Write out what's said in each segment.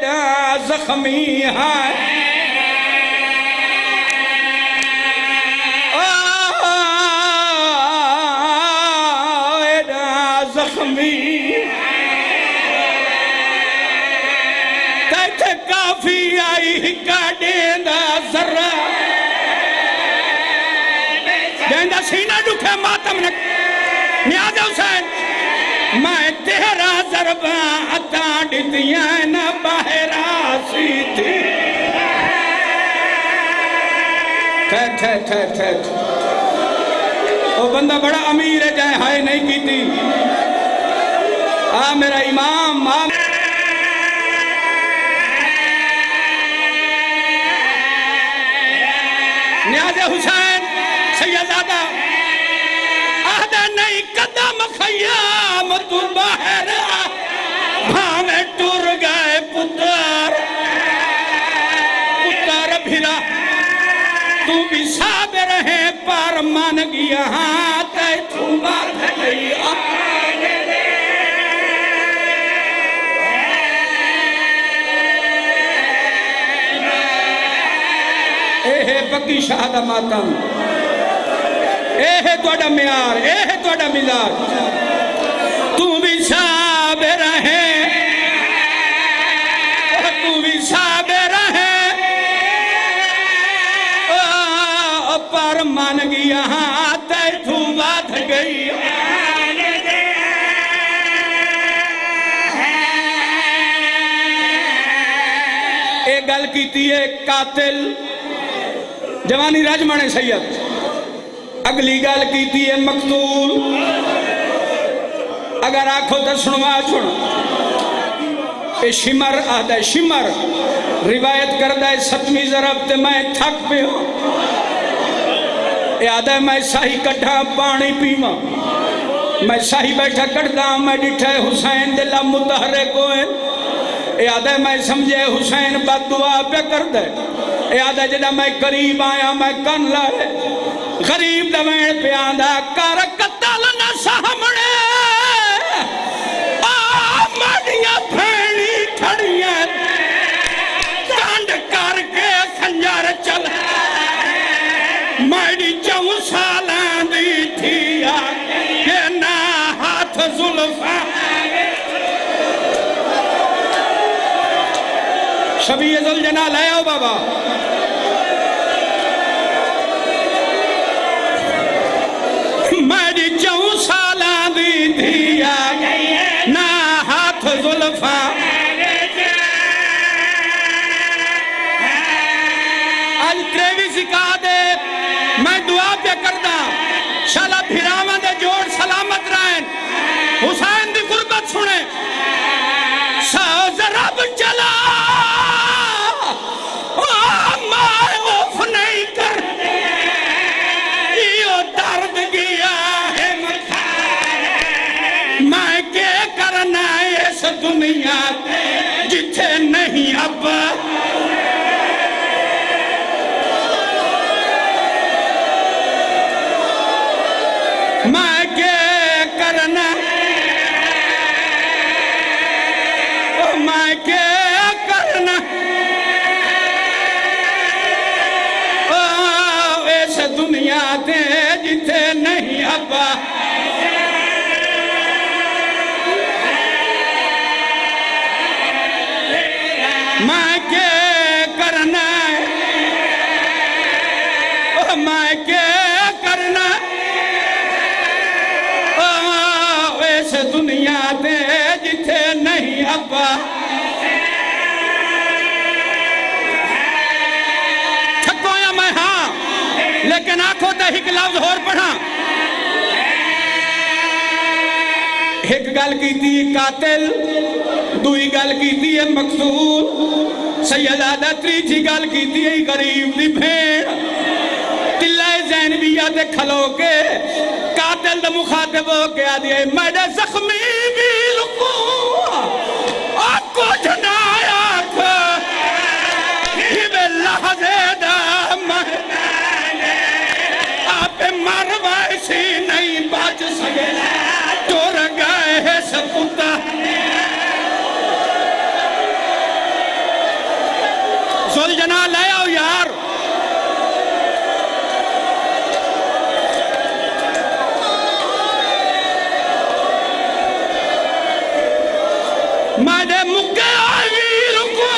ایڈا زخمی ہے ایڈا زخمی تیتھے کافی آئی کاڑیں دا ذرہ جہندہ سینہ ڈکھے ماتم نک نیاز حسین میں تیرا ضربہ عطا ڈتیاں نہ باہر آسی تھی تھے وہ بندہ بڑا امیر ہے جائے ہائے نہیں کی تھی میرا امام نیاز حسین سیدزادہ آدھے نہیں قدم خیام تو باہر بھامے ٹور گئے پتر بھیرا تو بھی صابر ہے پر مان گیا ہاں تے تو بات گئی پکی شہادہ ماتم تو اڈا میار تو اڈا مزار تو بھی صابر ہے تو بھی صابر ہے پر مان گیا ہاں تے تو بات گئی ایک گل کیتی ہے قاتل جوانی راجمانے سید اگلی گال کیتی ہے مقتول اگر آنکھوں تا سنوا چھوڑ اے شمر آدھا ہے شمر روایت کردہ ہے 7ویں ضرب تے میں تھک پہ ہوں اے آدھا ہے میں ساہی کٹھا پانی پیما میں ساہی بیٹھا کردہ میں ڈٹھے حسین دلہ متحرک ہوئے اے آدھا ہے میں سمجھے حسین بد دعا پہ کردہ اے آدھا جدہ میں قریب آیا میں کن لائے غریب دوین پہ آدھا کار قتل نہ سامنے آمڑیاں پھینی کھڑیاں کانڈ کر کے خنجر چل میری 4 سالاں دی تھی کہ نہ ہاتھ زلفاں شبیہ ذوالجلال لے آؤ بابا میری 4 سالاں دی دھیا نہ ہاتھ زلفاں آج 23 سکھا دے میں دعا پہ کردہ شالا بھیراوان دے جوڑ سلامت رہن حسین دی قربت سنے ساز رب چلا دنیا جتھے نہیں اب میں کیا کرنا میں کیا کرنا اس دنیا دے جتھے نہیں اب میں کیا کرنا میں کیا کرنا اس دنیا دے جتھے نہیں ابا تھکو یا میں ہاں لیکن آنکھوں تے ایک لفظ اور پڑھا ایک گل کی تھی قاتل دوئی گل کی تھی مقتول سیدادہ تریجی گل کی تھی غریب دی بھیڑ تلہ زینبیہ دے کھلو کے قاتل دے مخاطب ہو کے آدھی ہے میڈے زخمی بھی رکو آکو جنایا تھا ہی بے لحظے دا آپ مروائی سی نہیں بچ سکے ٹور گئے ہے سکتا سلجنا لے آؤ یار. ماڈے مکے آئی رکو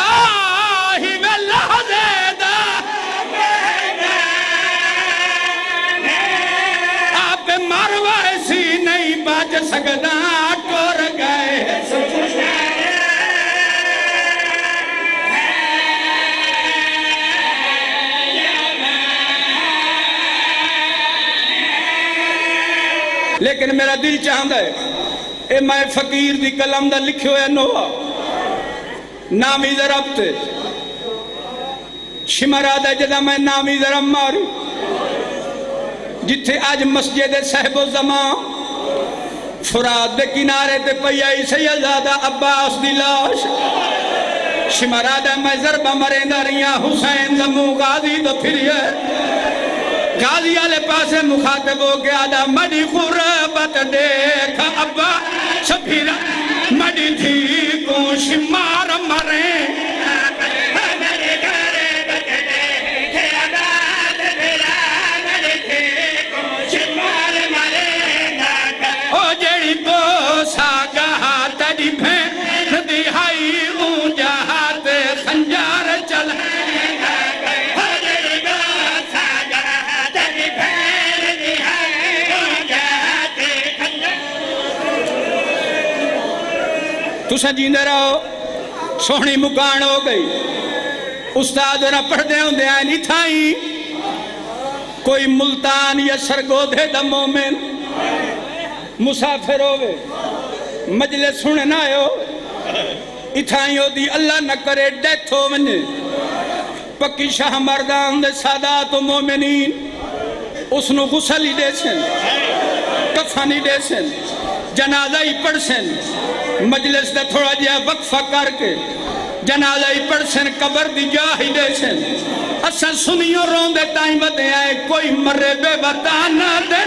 آہی میں لحظے دا آپ مروائے سی نہیں بچ سکتا ٹور گئے. لیکن میرا دل چاہتا ہے اے میں فقیر دی کلم دا لکھے ہوئے نوہ نامی ضرب تے شمرادہ جدا میں نامی ضرب ماری جتھے آج مسجد صاحب و زمان فرات دے کنارے تے پیائی سیدزادہ عباس دی لاش شمرادہ میں ضربہ مرندہ ریا حسین دمو غازی دو پھریے غازی آلے پاسے مخاطب ہو گیا دا مڈی قربت دیکھا ابا شبیرہ مڈی تھی کو شمار مرے او جیڑی کو ساگہا تڑی بھین دیہائی اون جہات خنجار چل تُسا جیندے رہو سوہنی مکان ہو گئی استاد نہ پڑھ دے ہوں دے آئے نہیں تھائیں کوئی ملتان یا سرگودھے دا مومن مسافر ہوئے مجلس سنے نہ ہو اتھائیں ہو دی اللہ نہ کرے ڈیتھ ہو منجے پکی شاہ مردان دے سادات و مومنین اس نو غسل ہی دے سن کفن ہی دے سن جنازہ ہی پڑھ سن مجلس دا تھوڑا جہاں وقفہ کر کے جنازہ ہی پڑھ سن قبر دی جا ہی دے سن اصل سنیوں رون دے تائیں بدے آئے کوئی مرے بے بتانا دے